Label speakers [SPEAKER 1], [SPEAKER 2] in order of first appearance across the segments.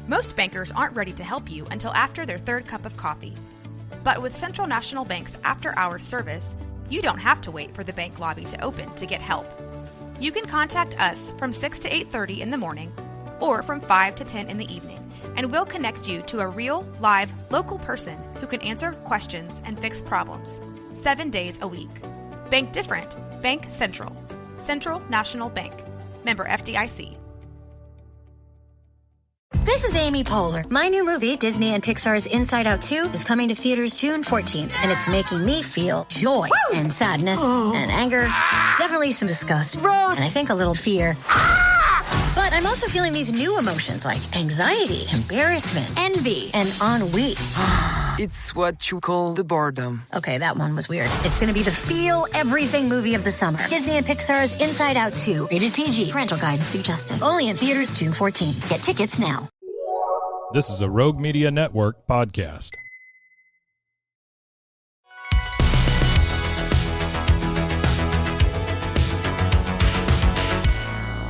[SPEAKER 1] Most bankers aren't ready to help you until after their third cup of coffee. But with Central National Bank's after-hours service, you don't have to wait for the bank lobby to open to get help. You can contact us from 6 to 8:30 in the morning or from 5 to 10 in the evening, and we'll connect you to a real, live, local person who can answer questions and fix problems 7 days a week. Bank different. Bank Central. Central National Bank. Member FDIC.
[SPEAKER 2] This is Amy Poehler. My new movie, Disney and Pixar's Inside Out 2, is coming to theaters June 14th, and it's making me feel joy and sadness and anger, definitely some disgust, and I think a little fear. But I'm also feeling these new emotions like anxiety, embarrassment, envy, and ennui.
[SPEAKER 3] It's what you call the boredom.
[SPEAKER 2] Okay, that one was weird. It's going to be the feel everything movie of the summer. Disney and Pixar's Inside Out 2. Rated PG. Parental guidance suggested. Only in theaters June 14th. Get tickets now.
[SPEAKER 4] This is a Rogue Media Network podcast.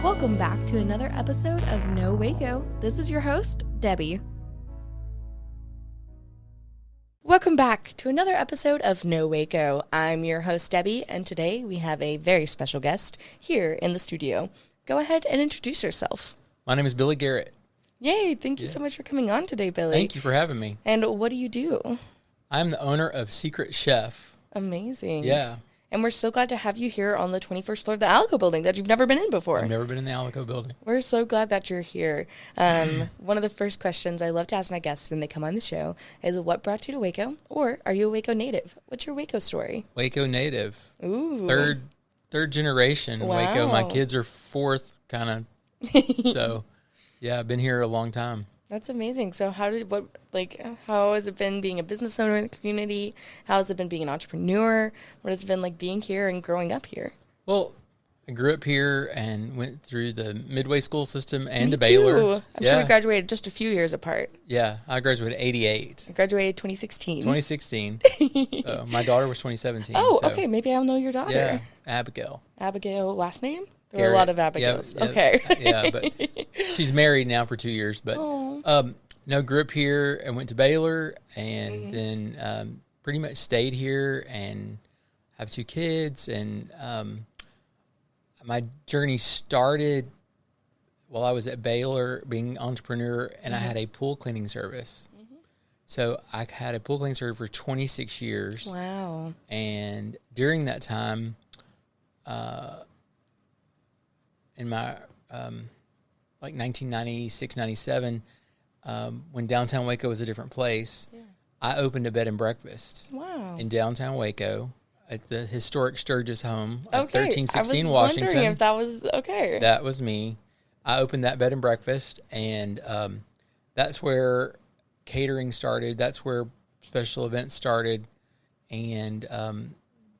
[SPEAKER 5] Welcome back to another episode of No Waco. This is your host, Debbie. Welcome back to another episode of No Waco. I'm your host, Debbie, and today we have a very special guest here in the studio. Go ahead and introduce yourself.
[SPEAKER 6] My name is Billy Garret.
[SPEAKER 5] Yay, thank you so much for coming on today, Billy.
[SPEAKER 6] Thank you for having me.
[SPEAKER 5] And what do you do?
[SPEAKER 6] I'm the owner of Secret Chef.
[SPEAKER 5] Amazing.
[SPEAKER 6] Yeah.
[SPEAKER 5] And we're so glad to have you here on the 21st floor of the Alico building that you've never been in before.
[SPEAKER 6] I've never been in the Alico building.
[SPEAKER 5] We're so glad that you're here. One of the first questions I love to ask my guests when they come on the show is, what brought you to Waco? Or are you a Waco native? What's your Waco story?
[SPEAKER 6] Waco native.
[SPEAKER 5] Ooh.
[SPEAKER 6] Third generation Waco. My kids are fourth, kind of. So, yeah, I've been here a long time.
[SPEAKER 5] That's amazing. So how has it been being a business owner in the community? How has it been being an entrepreneur? What has it been like being here and growing up here?
[SPEAKER 6] Well, I grew up here and went through the Midway school system and
[SPEAKER 5] Me
[SPEAKER 6] to Baylor.
[SPEAKER 5] Too. I'm sure we graduated just a few years apart.
[SPEAKER 6] Yeah, I graduated 88.
[SPEAKER 5] I graduated 2016.
[SPEAKER 6] 2016. So my daughter was 2017.
[SPEAKER 5] Oh,
[SPEAKER 6] so.
[SPEAKER 5] Okay. Maybe I'll know your daughter.
[SPEAKER 6] Yeah, Abigail.
[SPEAKER 5] Abigail, last name? There
[SPEAKER 6] Garret.
[SPEAKER 5] are a lot of Abigails.
[SPEAKER 6] Yeah,
[SPEAKER 5] okay.
[SPEAKER 6] Yeah, but she's married now for 2 years. But no, grew up here and went to Baylor, and then pretty much stayed here and have 2 kids. And my journey started while I was at Baylor being an entrepreneur, and I had a pool cleaning service. So I had a pool cleaning service for 26 years.
[SPEAKER 5] Wow.
[SPEAKER 6] And during that time, in my like 1996, 97, when downtown Waco was a different place, I opened a bed and breakfast.
[SPEAKER 5] Wow.
[SPEAKER 6] In downtown Waco at the historic Sturgis home at
[SPEAKER 5] Okay.
[SPEAKER 6] 1316
[SPEAKER 5] I was
[SPEAKER 6] Washington.
[SPEAKER 5] wondering if that was okay.
[SPEAKER 6] That was me. I opened that bed and breakfast, and that's where catering started. That's where special events started. And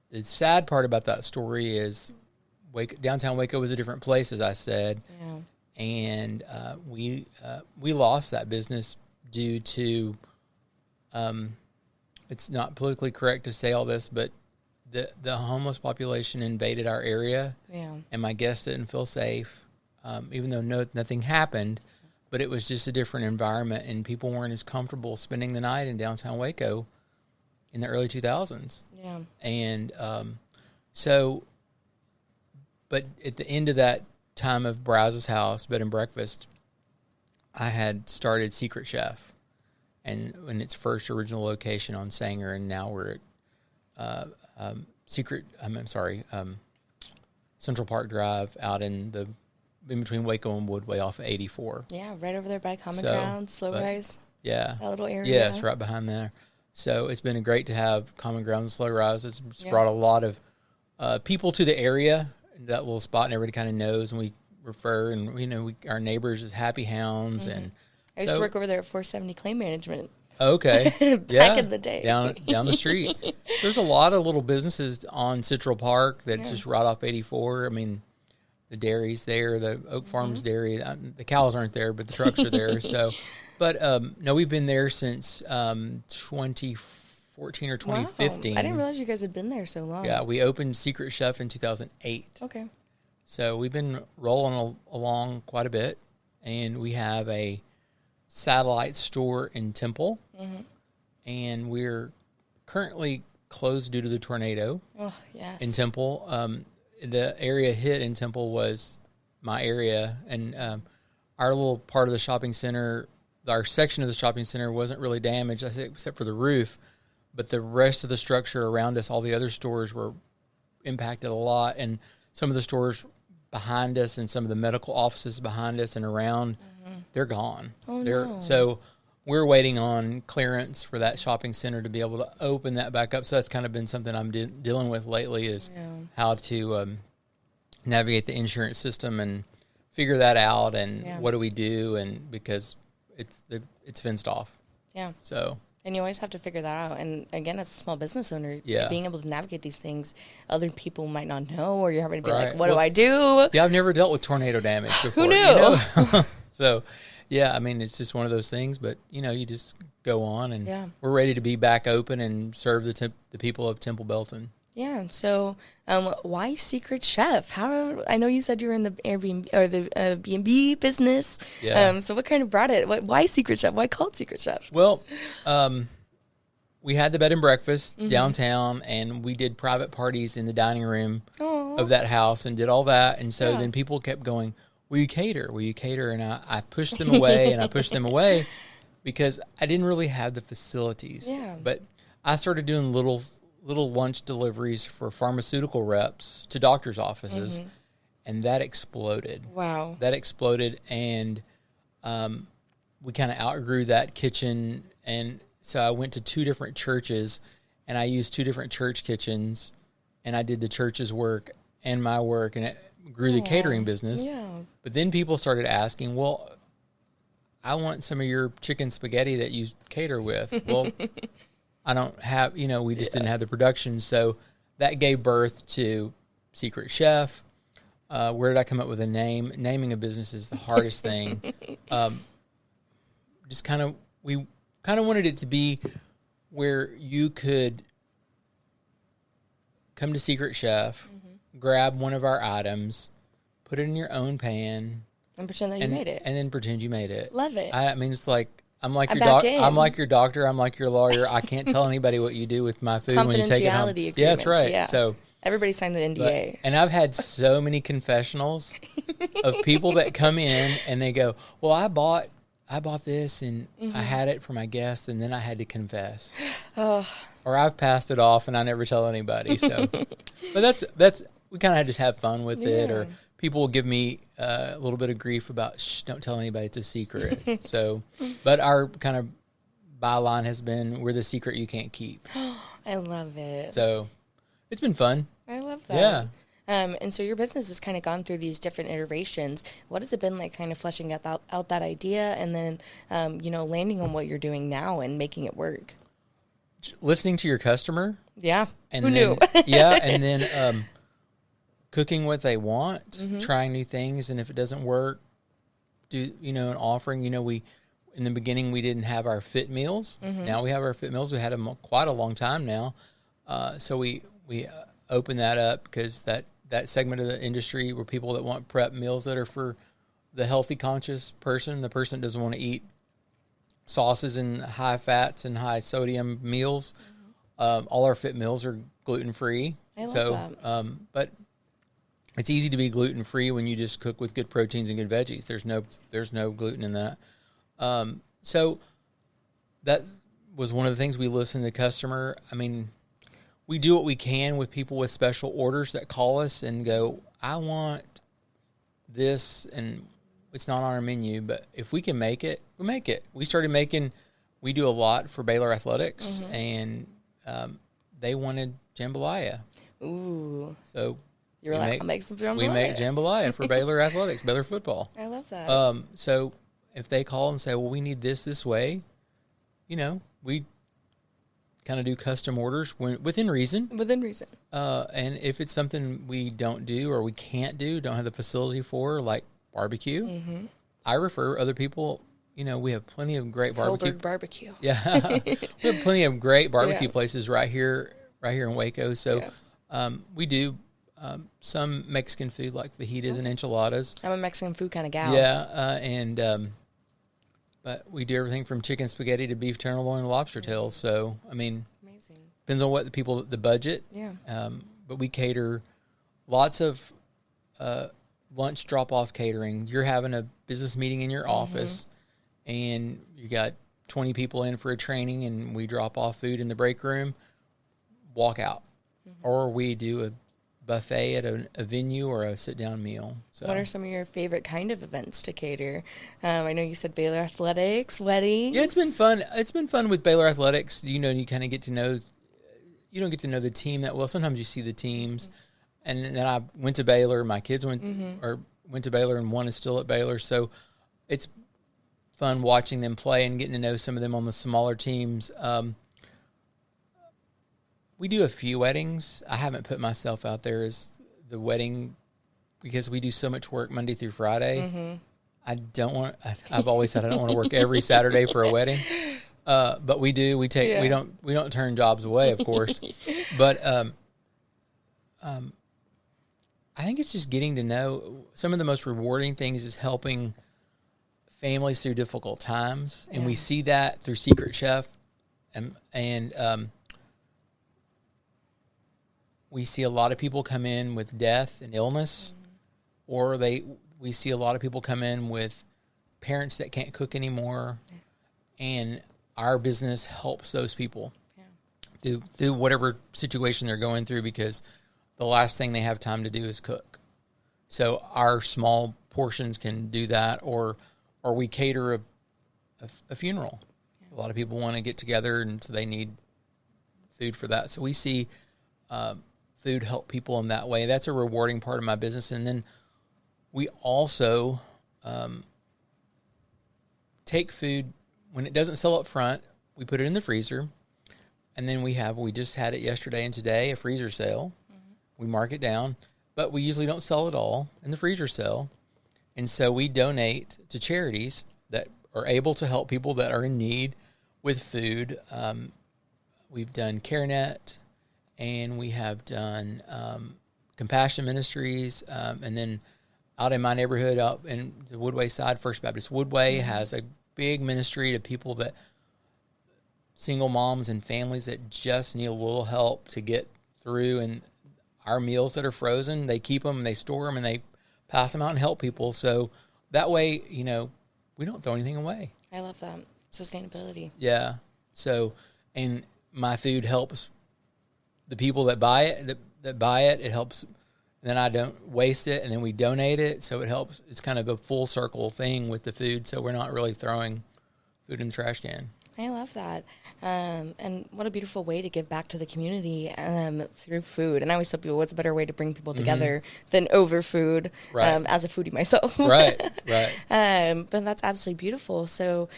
[SPEAKER 6] the sad part about that story is downtown Waco was a different place, as I said.
[SPEAKER 5] Yeah.
[SPEAKER 6] And we lost that business due to, it's not politically correct to say all this, but the homeless population invaded our area.
[SPEAKER 5] Yeah.
[SPEAKER 6] And my guests didn't feel safe, even though nothing happened. But it was just a different environment, and people weren't as comfortable spending the night in downtown Waco in the early 2000s.
[SPEAKER 5] Yeah.
[SPEAKER 6] And but at the end of that time of Brazos House, bed and breakfast, I had started Secret Chef, and in its first original location on Sanger, and now we're at Central Park Drive out in between Waco and Woodway off of 84.
[SPEAKER 5] Yeah, right over there by Common Ground, Slow Rise.
[SPEAKER 6] Yeah.
[SPEAKER 5] That little area.
[SPEAKER 6] Yeah, it's right behind there. So it's been great to have Common Ground and Slow Rise. It's brought a lot of people to the area, that little spot, and everybody kind of knows, and we refer, and our neighbors is Happy Hounds. And
[SPEAKER 5] I used to work over there at 470 Claim Management.
[SPEAKER 6] Okay.
[SPEAKER 5] Back in the day.
[SPEAKER 6] Down the street. So there's a lot of little businesses on Central Park that's just right off 84. I mean, the dairy's there, the Oak Farms Dairy. The cows aren't there, but the trucks are there. So, but no, we've been there since 2014 or 2015.
[SPEAKER 5] Wow. I didn't realize you guys had been there so long.
[SPEAKER 6] Yeah, we opened Secret Chef in 2008.
[SPEAKER 5] Okay.
[SPEAKER 6] So we've been rolling along quite a bit, and we have a satellite store in Temple, and we're currently closed due to the tornado in Temple. The area hit in Temple was my area, and our little part of the shopping center, our section of the shopping center wasn't really damaged, except for the roof, but the rest of the structure around us, all the other stores were impacted a lot, and some of the stores behind us and some of the medical offices behind us and around, they're gone. So we're waiting on clearance for that shopping center to be able to open that back up. So that's kind of been something I'm dealing with lately, is how to navigate the insurance system and figure that out, and what do we do, and because it's fenced off. Yeah. So.
[SPEAKER 5] And you always have to figure that out. And again, as a small business owner, being able to navigate these things, other people might not know, or you're having to be like, what do I do?
[SPEAKER 6] Yeah, I've never dealt with tornado damage before.
[SPEAKER 5] Who knew?
[SPEAKER 6] You know? So, yeah, I mean, it's just one of those things, but, you know, you just go on, and we're ready to be back open and serve the people of Temple Belton. Yeah.
[SPEAKER 5] So, why Secret Chef? I know you said you were in the Airbnb or the B&B business. Yeah. So what kind of brought it? Why Secret Chef? Why called Secret Chef?
[SPEAKER 6] Well, we had the bed and breakfast downtown, and we did private parties in the dining room of that house and did all that. And so then people kept going, will you cater? Will you cater? And I pushed them away, and I pushed them away because I didn't really have the facilities. Yeah. But I started doing little lunch deliveries for pharmaceutical reps to doctors' offices, and that exploded. Wow. That exploded, and we kind of outgrew that kitchen, and so I went to 2 different churches, and I used 2 different church kitchens, and I did the church's work and my work, and it grew the catering business. Yeah. But then people started asking, well, I want some of your chicken spaghetti that you cater with. Well, I don't have, we just didn't have the production. So that gave birth to Secret Chef. Where did I come up with a name? Naming a business is the hardest thing. We kind of wanted it to be where you could come to Secret Chef, grab one of our items, put it in your own pan.
[SPEAKER 5] And pretend that you made it.
[SPEAKER 6] And then pretend you made it.
[SPEAKER 5] Love it.
[SPEAKER 6] I mean, it's like, I'm like your doctor. I'm like your lawyer. I can't tell anybody what you do with my food when you take it home.
[SPEAKER 5] Confidentiality agreements.
[SPEAKER 6] Yeah, that's right.
[SPEAKER 5] Yeah.
[SPEAKER 6] So
[SPEAKER 5] everybody signed the NDA.
[SPEAKER 6] And I've had so many confessionals of people that come in and they go, well, I bought this and I had it for my guests, and then I had to confess. Or I've passed it off and I never tell anybody. So, but that's we kind of just have fun with it. Or people will give me a little bit of grief about, don't tell anybody, it's a secret. So, but our kind of byline has been, we're the secret you can't keep.
[SPEAKER 5] I love it.
[SPEAKER 6] So it's been fun.
[SPEAKER 5] I love that.
[SPEAKER 6] Yeah.
[SPEAKER 5] And so your business has kind of gone through these different iterations. What has it been like kind of fleshing out that idea, and then, landing on what you're doing now and making it work?
[SPEAKER 6] Listening to your customer.
[SPEAKER 5] Yeah.
[SPEAKER 6] And
[SPEAKER 5] Who knew?
[SPEAKER 6] Yeah. And then cooking what they want, trying new things. And if it doesn't work, an offering. In the beginning, we didn't have our fit meals. Now we have our fit meals. We had them quite a long time now. So we open that up because that segment of the industry where people that want prep meals that are for the healthy conscious person, the person that doesn't want to eat sauces and high fats and high sodium meals. All our fit meals are gluten-free.
[SPEAKER 5] I love that.
[SPEAKER 6] But it's easy to be gluten-free when you just cook with good proteins and good veggies. There's no gluten in that. So that was one of the things we listened to the customer. I mean, we do what we can with people with special orders that call us and go, I want this, and it's not on our menu, but if we can make it, we make it. We do a lot for Baylor Athletics, and they wanted jambalaya.
[SPEAKER 5] Ooh.
[SPEAKER 6] So
[SPEAKER 5] I'll make some jambalaya.
[SPEAKER 6] We make jambalaya for Baylor Athletics, Baylor football.
[SPEAKER 5] I love that.
[SPEAKER 6] So if they call and say, well, we need this way, we kind of do custom orders within reason.
[SPEAKER 5] Within reason.
[SPEAKER 6] And if it's something we don't do or we can't do, don't have the facility for, like barbecue, I refer other people. We have plenty of great barbecue.
[SPEAKER 5] Hellberg barbecue.
[SPEAKER 6] Yeah, we have plenty of great barbecue places right here in Waco. So we do some Mexican food like fajitas and enchiladas.
[SPEAKER 5] I'm a Mexican food kind of gal.
[SPEAKER 6] Yeah, and but we do everything from chicken spaghetti to beef tenderloin to lobster tails. So, I mean,
[SPEAKER 5] Amazing.
[SPEAKER 6] depends on what the budget.
[SPEAKER 5] Yeah.
[SPEAKER 6] But we cater lots of lunch drop-off catering. You're having a business meeting in your office, and you got 20 people in for a training, and we drop off food in the break room, walk out. Or we do a buffet at a venue or a sit-down meal. So,
[SPEAKER 5] What are some of your favorite kind of events to cater? I know you said Baylor Athletics, weddings.
[SPEAKER 6] yeah, it's been fun. It's been fun with Baylor Athletics. You kind of get to know, you don't get to know the team that well. Sometimes you see the teams. And then I went to Baylor. My kids went to Baylor, and one is still at Baylor. So it's fun watching them play and getting to know some of them on the smaller teams. We do a few weddings. I haven't put myself out there as the wedding because we do so much work Monday through Friday. I don't want. I've always said I don't want to work every Saturday for a wedding, but we do. We take. We don't turn jobs away, of course. But I think it's just getting to know. Some of the most rewarding things is helping families through difficult times, and we see that through Secret Chef, and we see a lot of people come in with death and illness, or we see a lot of people come in with parents that can't cook anymore, and our business helps those people through whatever situation they're going through, because the last thing they have time to do is cook. So our small portions can do that, or we cater a funeral. A lot of people want to get together, and so they need food for that. So we see food help people in that way. That's a rewarding part of my business. And then we also take food when it doesn't sell up front. We put it in the freezer, and then we just had it yesterday and today, a freezer sale. We mark it down, but we usually don't sell it all in the freezer sale. And so we donate to charities that are able to help people that are in need with food. We've done CareNet, and we have done Compassion Ministries, and then out in my neighborhood, out in the Woodway side, First Baptist Woodway has a big ministry to people that, single moms and families that just need a little help to get through. And our meals that are frozen, they keep them, they store them, and they pass them out and help people. So that way, we don't throw anything away.
[SPEAKER 5] I love that. Sustainability.
[SPEAKER 6] Yeah. So, and my food helps the people that buy it, it helps. And then I don't waste it, and then we donate it. So it helps. It's kind of a full circle thing with the food. So we're not really throwing food in the trash can.
[SPEAKER 5] I love that. And what a beautiful way to give back to the community through food. And I always tell people, what's a better way to bring people together than over food, as a foodie myself.
[SPEAKER 6] Right.
[SPEAKER 5] But that's absolutely beautiful. So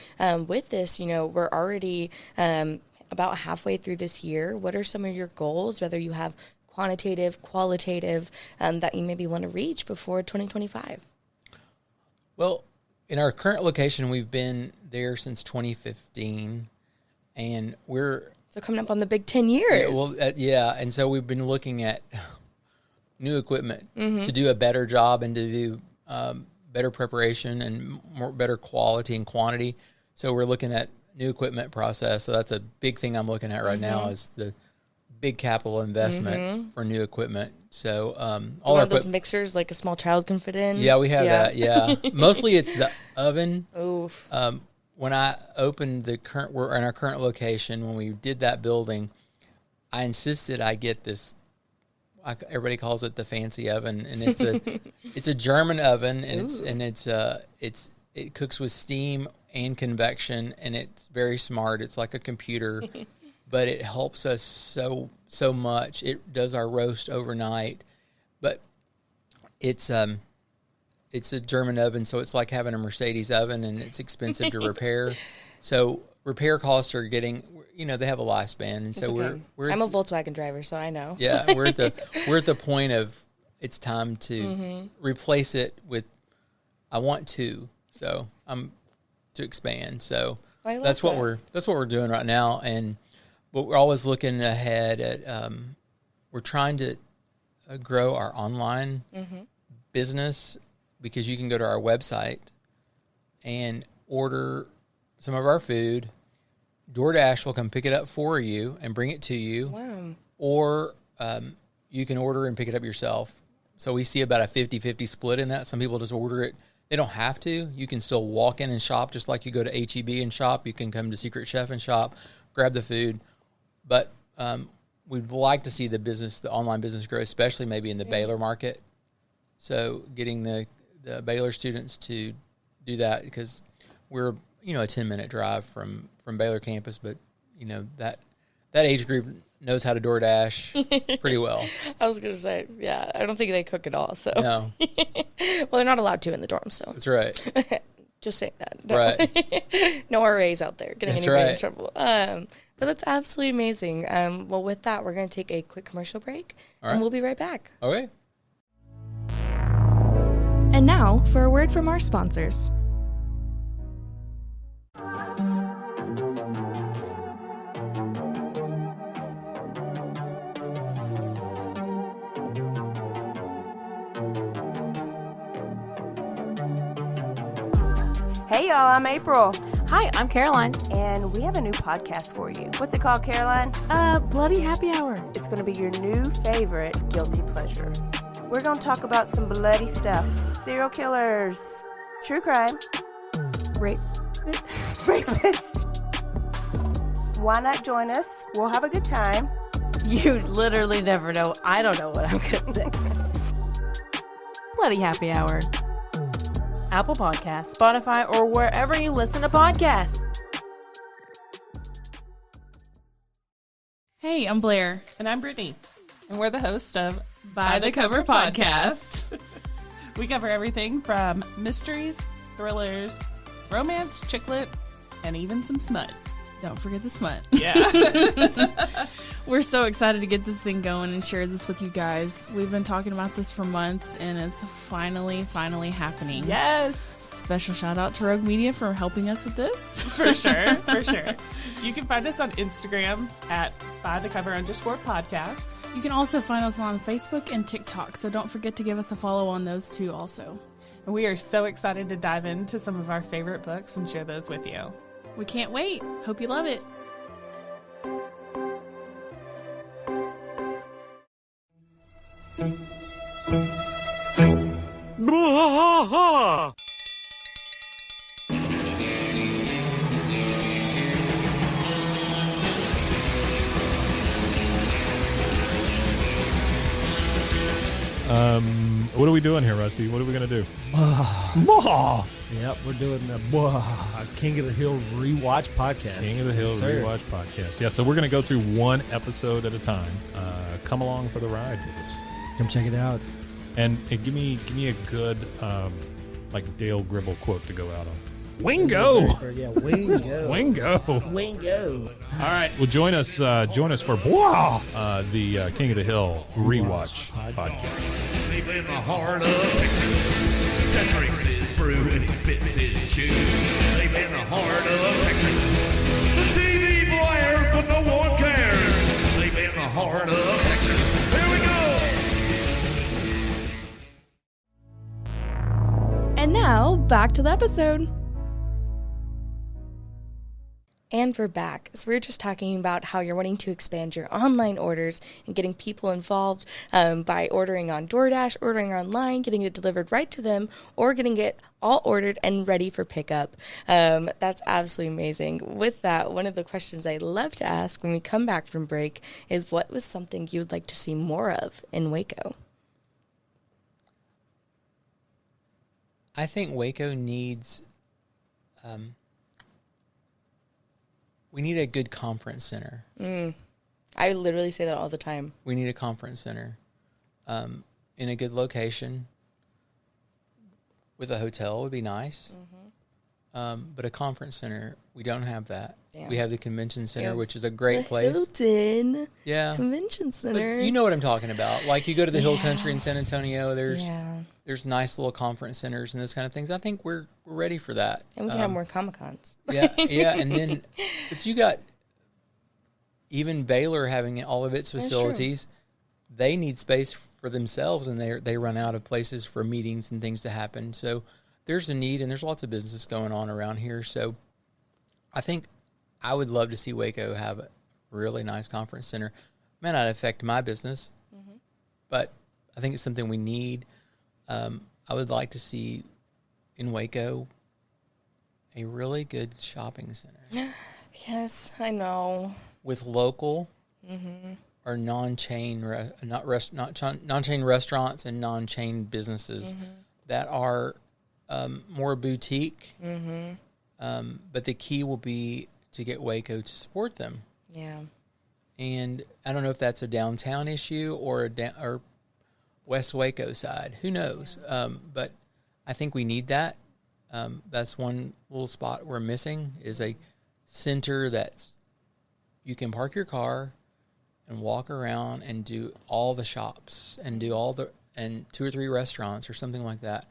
[SPEAKER 5] with this, we're already about halfway through this year. What are some of your goals, whether you have quantitative, qualitative, that you maybe want to reach before 2025?
[SPEAKER 6] Well, in our current location, we've been there since 2015, and we're
[SPEAKER 5] coming up on the big 10 years.
[SPEAKER 6] And so we've been looking at new equipment to do a better job and to do better preparation and better quality and quantity. So we're looking at new equipment process. So that's a big thing I'm looking at right now, is the big capital investment for new equipment. So all
[SPEAKER 5] one of those mixers like a small child can fit in.
[SPEAKER 6] Yeah, we have that. Yeah, mostly it's the oven.
[SPEAKER 5] Oof.
[SPEAKER 6] When I opened we're in our current location, when we did that building, I insisted I get this. Everybody calls it the fancy oven, and it's a German oven, and it cooks with steam and convection, and it's very smart. It's like a computer. But it helps us so much. It does our roast overnight, but it's a German oven, so it's like having a Mercedes oven, and it's expensive to repair. So repair costs are getting, they have a lifespan, and so
[SPEAKER 5] okay. I'm a Volkswagen driver, so I know.
[SPEAKER 6] Yeah, we're at the point of it's time to replace it with. I want to, so I'm to expand. So that's what we're doing right now, but we're always looking ahead at, we're trying to grow our online business, because you can go to our website and order some of our food. DoorDash will come pick it up for you and bring it to you.
[SPEAKER 5] Wow.
[SPEAKER 6] Or you can order and pick it up yourself. So we see about a 50-50 split in that. Some people just order it. They don't have to. You can still walk in and shop just like you go to H-E-B and shop. You can come to Secret Chef and shop, grab the food. But we'd like to see the online business grow, especially maybe in the Baylor market. So getting the Baylor students to do that, because we're, a 10-minute drive from Baylor campus, but, that age group knows how to DoorDash pretty well.
[SPEAKER 5] I was going to say, yeah, I don't think they cook at all. So
[SPEAKER 6] No.
[SPEAKER 5] Well, they're not allowed to in the dorm, so.
[SPEAKER 6] That's right.
[SPEAKER 5] Just saying that. No.
[SPEAKER 6] Right.
[SPEAKER 5] No RAs out there getting
[SPEAKER 6] That's
[SPEAKER 5] anybody
[SPEAKER 6] right.
[SPEAKER 5] in trouble. But that's absolutely amazing. Well, with that, we're going to take a quick commercial break,
[SPEAKER 6] All
[SPEAKER 5] and
[SPEAKER 6] right.
[SPEAKER 5] we'll be right back.
[SPEAKER 6] Okay.
[SPEAKER 1] And now for a word from our sponsors.
[SPEAKER 7] Hey y'all, I'm April,
[SPEAKER 8] Hi, I'm Caroline.
[SPEAKER 7] and we have a new podcast for you. What's it called, Caroline?
[SPEAKER 8] Bloody Happy Hour.
[SPEAKER 7] It's going to be your new favorite guilty pleasure. We're going to talk about some bloody stuff. Serial killers, true crime,
[SPEAKER 8] Rape.
[SPEAKER 7] rapists. Why not join us? We'll have a good time.
[SPEAKER 8] You literally never know. I don't know what I'm going to say. Bloody Happy Hour. Apple Podcasts, Spotify, or wherever you listen to podcasts.
[SPEAKER 9] Hey, I'm Blair.
[SPEAKER 10] And I'm Brittany. And we're the host of
[SPEAKER 9] By the Cover Podcast.
[SPEAKER 10] We cover everything from mysteries, thrillers, romance, chick lit, and even some smut.
[SPEAKER 9] Don't forget the smut.
[SPEAKER 10] Yeah.
[SPEAKER 9] We're so excited to get this thing going and share this with you guys. We've been talking about this for months, and it's finally happening.
[SPEAKER 10] Yes.
[SPEAKER 9] Special shout out to Rogue Media for helping us with this.
[SPEAKER 10] For sure. For sure. You can find us on Instagram at bythecover_podcast.
[SPEAKER 9] You can also find us on Facebook and TikTok, so don't forget to give us a follow on those two also.
[SPEAKER 10] And we are so excited to dive into some of our favorite books and share those with you.
[SPEAKER 9] We can't wait. Hope you love it.
[SPEAKER 4] What are we doing here, Rusty? What are we going to do?
[SPEAKER 11] Yep, we're doing the King of the Hill Rewatch Podcast.
[SPEAKER 4] King of the Hill
[SPEAKER 11] Yes, sir.
[SPEAKER 4] Rewatch Podcast. Yeah, so we're going to go through one episode at a time. Come along for the ride with us.
[SPEAKER 11] Come check it out.
[SPEAKER 4] And give me a good like Dale Gribble quote to go out on. Wingo!
[SPEAKER 11] Yeah, Wingo.
[SPEAKER 4] Wingo!
[SPEAKER 11] Wingo.
[SPEAKER 4] All right, well, join us for the King of the Hill Rewatch Podcast.
[SPEAKER 12] Deep in the heart of Texas, that drinks his brew and he spits his chew. Deep in the heart of Texas, the TV blares but no one cares. Deep in the heart of Texas, here we go.
[SPEAKER 1] And now, back to the episode.
[SPEAKER 5] And we're back. So we were just talking about how you're wanting to expand your online orders and getting people involved by ordering on DoorDash, ordering online, getting it delivered right to them, or getting it all ordered and ready for pickup. That's absolutely amazing. With that, one of the questions I love to ask when we come back from break is, what was something you would like to see more of in Waco?
[SPEAKER 6] I think Waco needs... we need a good conference center.
[SPEAKER 5] I literally say that all the time.
[SPEAKER 6] We need a conference center in a good location with a hotel would be nice. But a conference center, we don't have that.
[SPEAKER 5] Damn.
[SPEAKER 6] We have the convention center,
[SPEAKER 5] Yeah.
[SPEAKER 6] which is a great
[SPEAKER 5] The
[SPEAKER 6] place.
[SPEAKER 5] Hilton
[SPEAKER 6] Yeah.
[SPEAKER 5] Convention
[SPEAKER 6] But
[SPEAKER 5] Center.
[SPEAKER 6] you know what I'm talking about. Like you go to the Hill
[SPEAKER 5] Yeah.
[SPEAKER 6] Country in San Antonio,
[SPEAKER 5] Yeah.
[SPEAKER 6] there's nice little conference centers and those kind of things. I think we're ready for that.
[SPEAKER 5] And we can have more Comic-Cons.
[SPEAKER 6] Yeah, and then but you got even Baylor having all of its
[SPEAKER 5] That's
[SPEAKER 6] facilities. They need space for themselves, and they run out of places for meetings and things to happen. So there's a need, and there's lots of business going on around here. So I think I would love to see Waco have a really nice conference center. May not affect my business, but I think it's something we need. I would like to see in Waco a really good shopping center.
[SPEAKER 5] Yes, I know.
[SPEAKER 6] With local or non-chain non-chain restaurants and non-chain businesses that are more boutique. But the key will be to get Waco to support them.
[SPEAKER 5] Yeah.
[SPEAKER 6] And I don't know if that's a downtown issue or or West Waco side. Who knows? But I think we need that. That's one little spot we're missing, is a center that's you can park your car and walk around and do all the shops and do all the and 2 or 3 restaurants or something like that.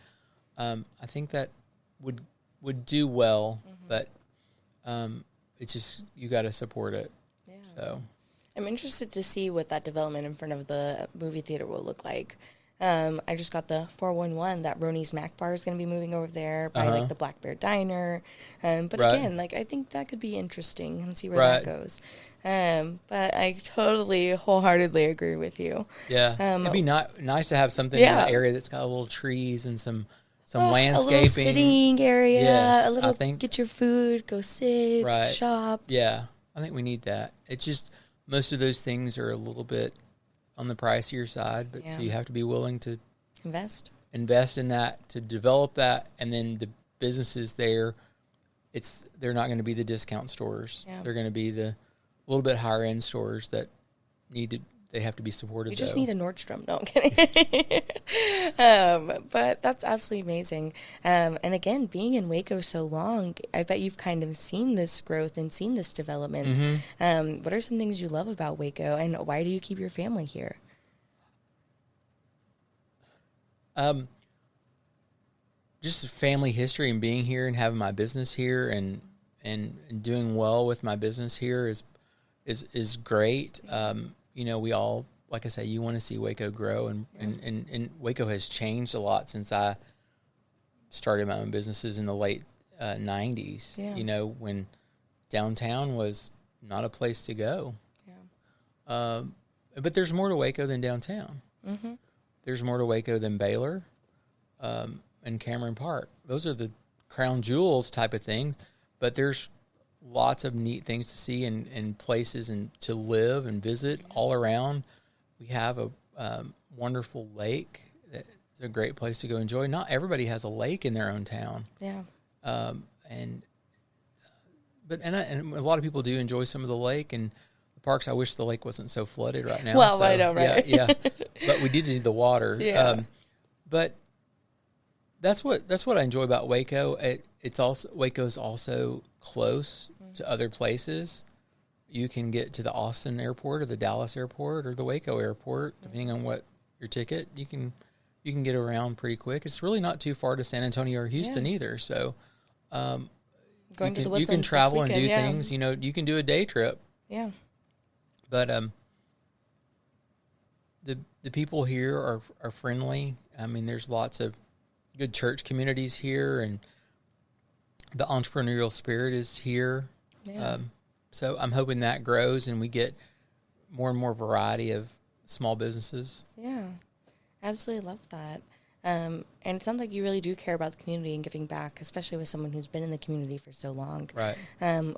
[SPEAKER 6] I think that would do well, but it's just you got to support it.
[SPEAKER 5] Yeah.
[SPEAKER 6] So
[SPEAKER 5] I'm interested to see what that development in front of the movie theater will look like. I just got the 411 that Roni's Mac Bar is going to be moving over there by like the Black Bear Diner. But again, like I think that could be interesting and see where that goes. But I totally wholeheartedly agree with you.
[SPEAKER 6] Yeah, it'd be nice to have something in that area that's got a little trees and some landscaping, a
[SPEAKER 5] little sitting area,
[SPEAKER 6] yes,
[SPEAKER 5] a little get your food, go sit, shop.
[SPEAKER 6] Yeah, I think we need that. It's just most of those things are a little bit on the pricier side, but so you have to be willing to invest in that, to develop that, and then the businesses there, they're not going to be the discount stores. Yeah. They're going to be the little bit higher end stores that they have to be supported.
[SPEAKER 5] You just need a Nordstrom. No, I'm kidding. But that's absolutely amazing. And again, being in Waco so long, I bet you've kind of seen this growth and seen this development. What are some things you love about Waco, and why do you keep your family here?
[SPEAKER 6] Just family history and being here and having my business here and doing well with my business here is great. You know, we all, like I say, you want to see Waco grow, and Waco has changed a lot since I started my own businesses in the late 90s. Yeah. You know, when downtown was not a place to go. Yeah. But there's more to Waco than downtown. There's more to Waco than Baylor and Cameron Park. Those are the crown jewels type of things, but there's lots of neat things to see and places and to live and visit all around. We have a wonderful lake. It's a great place to go enjoy. Not everybody has a lake in their own town. Yeah. And a lot of people do enjoy some of the lake and the parks. I wish the lake wasn't so flooded right now.
[SPEAKER 5] Well, I know, right?
[SPEAKER 6] Yeah. But we did need the water. Yeah. But that's what I enjoy about Waco. Waco's also close to other places. You can get to the Austin airport or the Dallas airport or the Waco airport, depending on what your ticket. You can get around pretty quick. It's really not too far to San Antonio or Houston either. So you can travel and do things. You know, you can do a day trip. Yeah. But the people here are friendly. I mean, there's lots of good church communities here, and the entrepreneurial spirit is here. Yeah. So I'm hoping that grows and we get more and more variety of small businesses. Yeah, absolutely love that. And it sounds like you really do care about the community and giving back, especially with someone who's been in the community for so long. Right.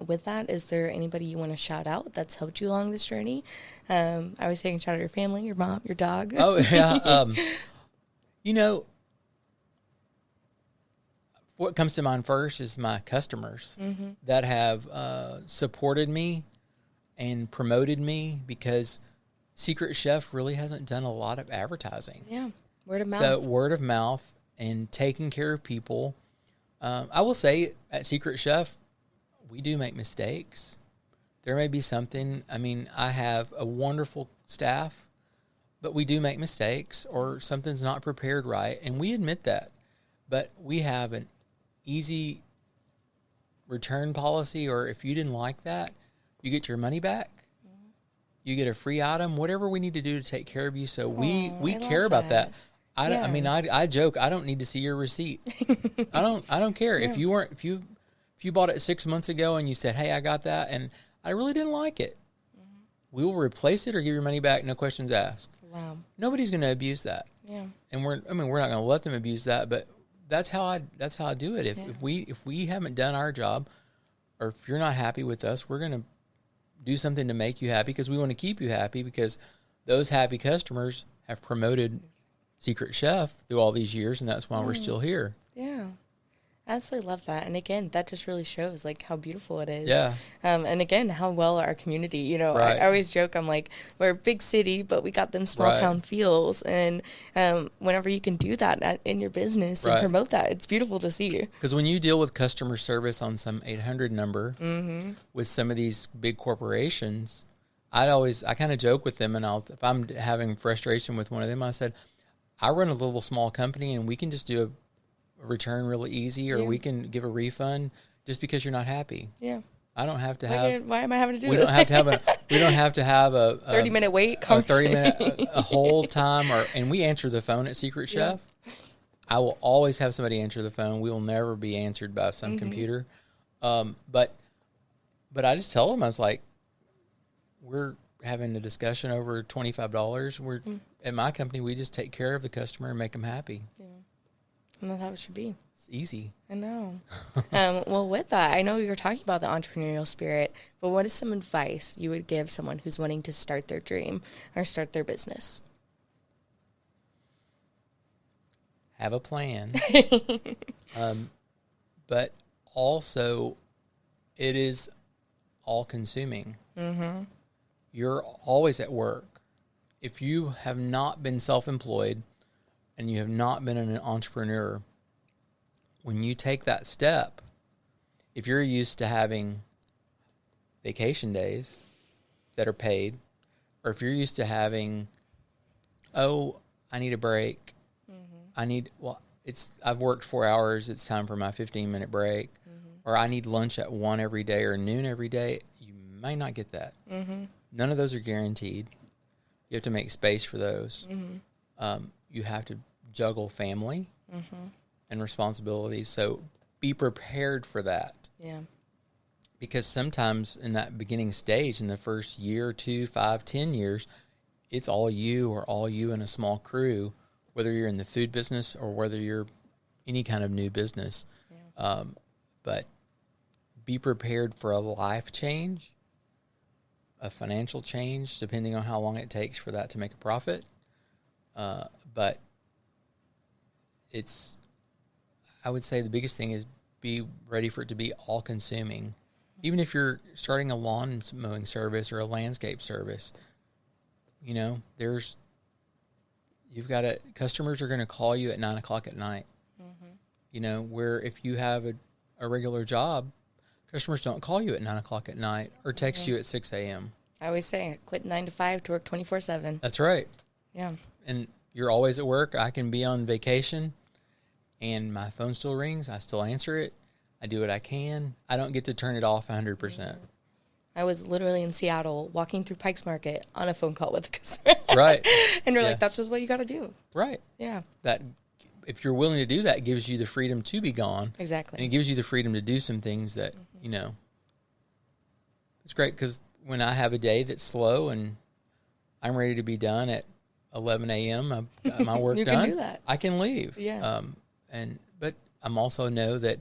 [SPEAKER 6] With that, is there anybody you want to shout out that's helped you along this journey? I was saying shout out your family, your mom, your dog. Oh, yeah. You know, what comes to mind first is my customers that have supported me and promoted me, because Secret Chef really hasn't done a lot of advertising. Yeah, word of mouth. So word of mouth and taking care of people. I will say at Secret Chef, we do make mistakes. There may be something. I mean, I have a wonderful staff, but we do make mistakes or something's not prepared right, and we admit that. But we have an easy return policy, or if you didn't like that, you get your money back. You get a free item, whatever we need to do to take care of you. So we care about that. I mean, I joke, I don't need to see your receipt. I don't care. Yeah. If you If you bought it 6 months ago and you said, hey, I got that, and I really didn't like it, we will replace it or give your money back, no questions asked.
[SPEAKER 5] Wow.
[SPEAKER 6] Nobody's going to abuse that.
[SPEAKER 5] Yeah.
[SPEAKER 6] And we're not going to let them abuse that, but that's how I do it. If we haven't done our job, or if you're not happy with us, we're going to do something to make you happy, because we want to keep you happy, because those happy customers have promoted Secret Chef through all these years, and that's why we're still here.
[SPEAKER 5] Yeah. I absolutely love that. And again, that just really shows like how beautiful it is.
[SPEAKER 6] Yeah.
[SPEAKER 5] And again, how well our community, you know,
[SPEAKER 6] Right.
[SPEAKER 5] I always joke, I'm like, we're a big city, but we got them small
[SPEAKER 6] Right.
[SPEAKER 5] town feels. And whenever you can do that in your business and
[SPEAKER 6] Right.
[SPEAKER 5] promote that, it's beautiful to see.
[SPEAKER 6] Because when you deal with customer service on some 800 number with some of these big corporations, I kind of joke with them, and if I'm having frustration with one of them, I said, I run a little small company, and we can just do a return really easy, or we can give a refund just because you're not happy.
[SPEAKER 5] Yeah.
[SPEAKER 6] I don't have to
[SPEAKER 5] Why am I having to do
[SPEAKER 6] we
[SPEAKER 5] this?
[SPEAKER 6] don't have to have we don't have to have a
[SPEAKER 5] 30-minute wait,
[SPEAKER 6] a 30-minute a whole time, and we answer the phone at Secret Chef. I will always have somebody answer the phone. We will never be answered by some computer. But I just tell them, I was like, we're having a discussion over $25. We're at my company, we just take care of the customer and make them happy.
[SPEAKER 5] Yeah. And that's how it should be.
[SPEAKER 6] It's easy.
[SPEAKER 5] I know. Well, with that, I know you're talking about the entrepreneurial spirit, but what is some advice you would give someone who's wanting to start their dream or start their business?
[SPEAKER 6] Have a plan. But also, it is all-consuming. You're always at work. If you have not been self-employed and you have not been an entrepreneur, when you take that step, if you're used to having vacation days that are paid, or if you're used to having, I need a break. I've worked 4 hours. It's time for my 15-minute break. Or I need lunch at 1 every day or noon every day. You may not get that. None of those are guaranteed. You have to make space for those. You have to juggle family and responsibilities. So be prepared for that.
[SPEAKER 5] Yeah.
[SPEAKER 6] Because sometimes in that beginning stage, in the first year, 2, 5, 10 years, it's all you and a small crew, whether you're in the food business or whether you're any kind of new business. Yeah. But be prepared for a life change, a financial change, depending on how long it takes for that to make a profit. But I would say the biggest thing is be ready for it to be all-consuming. Even if you're starting a lawn mowing service or a landscape service, customers are going to call you at 9 o'clock at night. Where if you have a regular job, customers don't call you at 9 o'clock at night or text you at 6 a.m.
[SPEAKER 5] I always say, I quit 9 to 5 to work 24/7.
[SPEAKER 6] That's right.
[SPEAKER 5] Yeah.
[SPEAKER 6] And you're always at work. I can be on vacation and my phone still rings. I still answer it. I do what I can. I don't get to turn it off 100%.
[SPEAKER 5] I was literally in Seattle walking through Pikes Market on a phone call with a customer.
[SPEAKER 6] Right.
[SPEAKER 5] And you're like, that's just what you got to do.
[SPEAKER 6] Right.
[SPEAKER 5] Yeah.
[SPEAKER 6] That if you're willing to do that, it gives you the freedom to be gone.
[SPEAKER 5] Exactly.
[SPEAKER 6] And it gives you the freedom to do some things that, it's great because when I have a day that's slow and I'm ready to be done at 11 a.m., I've got my work
[SPEAKER 5] you
[SPEAKER 6] done.
[SPEAKER 5] can do that.
[SPEAKER 6] I can leave.
[SPEAKER 5] Yeah.
[SPEAKER 6] But I'm also know that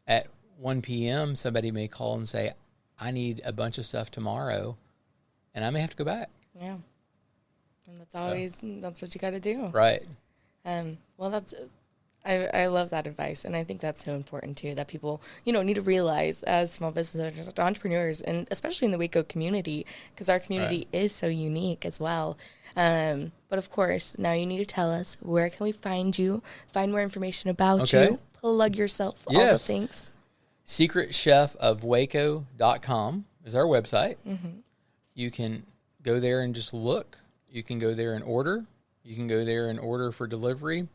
[SPEAKER 6] at 1 p.m., somebody may call and say, I need a bunch of stuff tomorrow, and I may have to go back.
[SPEAKER 5] Yeah. And that's what you got to do.
[SPEAKER 6] Right.
[SPEAKER 5] Well, I love that advice, and I think that's so important too, that people, need to realize as small business owners, entrepreneurs, and especially in the Waco community, because our community is so unique as well. But of course, now you need to tell us, where can we find you, find more information about you, plug yourself, all the things.
[SPEAKER 6] SecretChefofWaco.com is our website. You can go there and just look. You can go there and order. You can go there and order for delivery.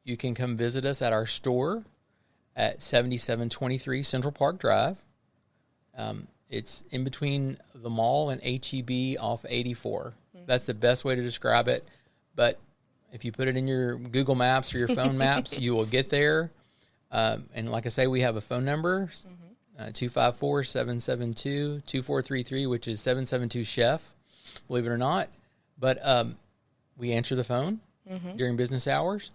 [SPEAKER 6] You can come visit us at our store at 7723 Central Park Drive. It's in between the mall and HEB off 84. That's the best way to describe it. But if you put it in your Google Maps or your phone maps, you will get there. And like I say, we have a phone number, 254-772-2433, which is 772-CHEF, believe it or not. But we answer the phone during business hours.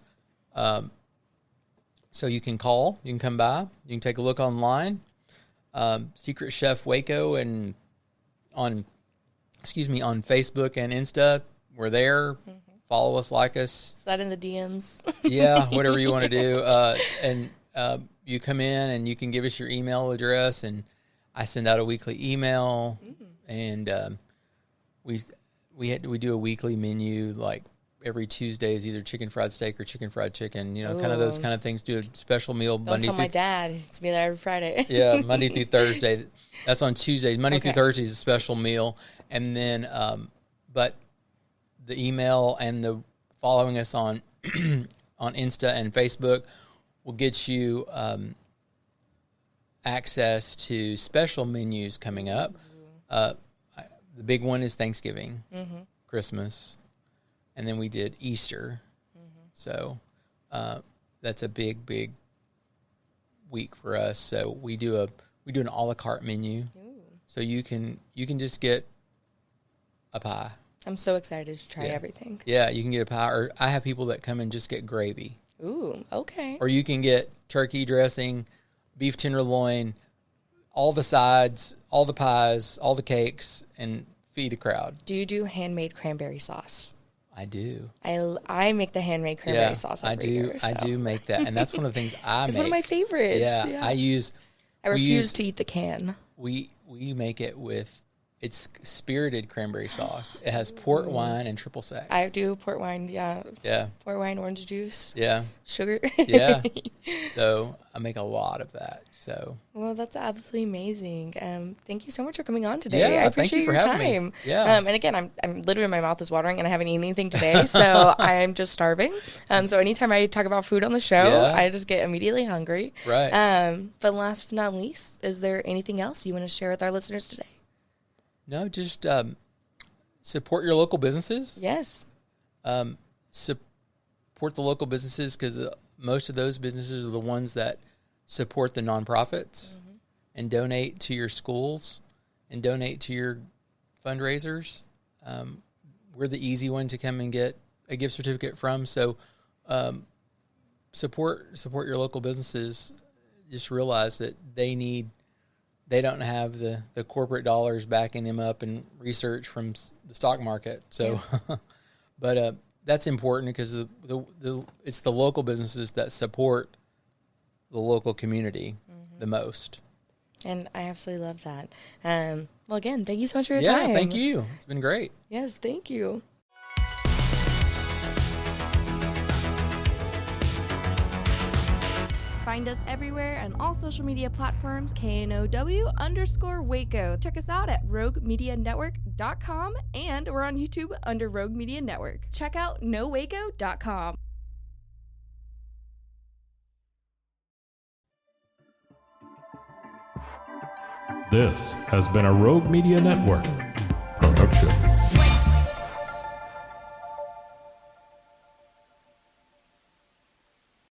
[SPEAKER 6] So you can call, you can come by, you can take a look online. Secret Chef Waco and on Facebook and Insta. We're there. Follow us, like us.
[SPEAKER 5] Slide in the DMs.
[SPEAKER 6] Yeah, whatever you want to do. And you come in and you can give us your email address, and I send out a weekly email. And we do a weekly menu, like every Tuesday is either chicken fried steak or chicken fried chicken. You know, kind of those kind of things. Do a special meal.
[SPEAKER 5] Don't tell my dad. It's me there every Friday.
[SPEAKER 6] Yeah, Monday through Thursday. That's on Tuesdays. Monday through Thursday is a special meal. And then, but the email and the following us on on Insta and Facebook will get you access to special menus coming up. The big one is Thanksgiving, Christmas, and then we did Easter. So that's a big week for us. So we do an a la carte menu. So you can just get a pie.
[SPEAKER 5] I'm so excited to try everything.
[SPEAKER 6] Yeah, you can get a pie, or I have people that come and just get gravy.
[SPEAKER 5] Ooh, okay.
[SPEAKER 6] Or you can get turkey dressing, beef tenderloin, all the sides, all the pies, all the cakes, and feed a crowd.
[SPEAKER 5] Do you do handmade cranberry sauce?
[SPEAKER 6] I do.
[SPEAKER 5] I make the handmade cranberry sauce every year.
[SPEAKER 6] I do make that, and that's one of the things I make.
[SPEAKER 5] It's one of my favorites.
[SPEAKER 6] Yeah, I
[SPEAKER 5] refuse to eat the can.
[SPEAKER 6] We make it with. It's spirited cranberry sauce. It has port wine and triple sec.
[SPEAKER 5] I do port wine, yeah.
[SPEAKER 6] Yeah.
[SPEAKER 5] Port wine, orange juice.
[SPEAKER 6] Yeah.
[SPEAKER 5] Sugar.
[SPEAKER 6] Yeah. So I make a lot of that. So.
[SPEAKER 5] Well, that's absolutely amazing. Thank you so much for coming on today.
[SPEAKER 6] Yeah,
[SPEAKER 5] I appreciate your time.
[SPEAKER 6] Me. Yeah.
[SPEAKER 5] And again, I'm literally, my mouth is watering, and I haven't eaten anything today, so I'm just starving. So anytime I talk about food on the show, I just get immediately hungry.
[SPEAKER 6] Right.
[SPEAKER 5] But last but not least, is there anything else you want to share with our listeners today?
[SPEAKER 6] No, just support your local businesses.
[SPEAKER 5] Yes.
[SPEAKER 6] Support the local businesses, because most of those businesses are the ones that support the nonprofits and donate to your schools and donate to your fundraisers. We're the easy one to come and get a gift certificate from. So support your local businesses. Just realize that they don't have the corporate dollars backing them up and research from the stock market. So, but that's important, because it's the local businesses that support the local community the most.
[SPEAKER 5] And I absolutely love that. Well, again, thank you so much for your time.
[SPEAKER 6] Yeah, thank you. It's been great.
[SPEAKER 5] Yes, thank you. Find us everywhere on all social media platforms, KNOW_Waco. Check us out at roguemedianetwork.com, and we're on YouTube under Rogue Media Network. Check out nowaco.com.
[SPEAKER 4] This has been a Rogue Media Network production.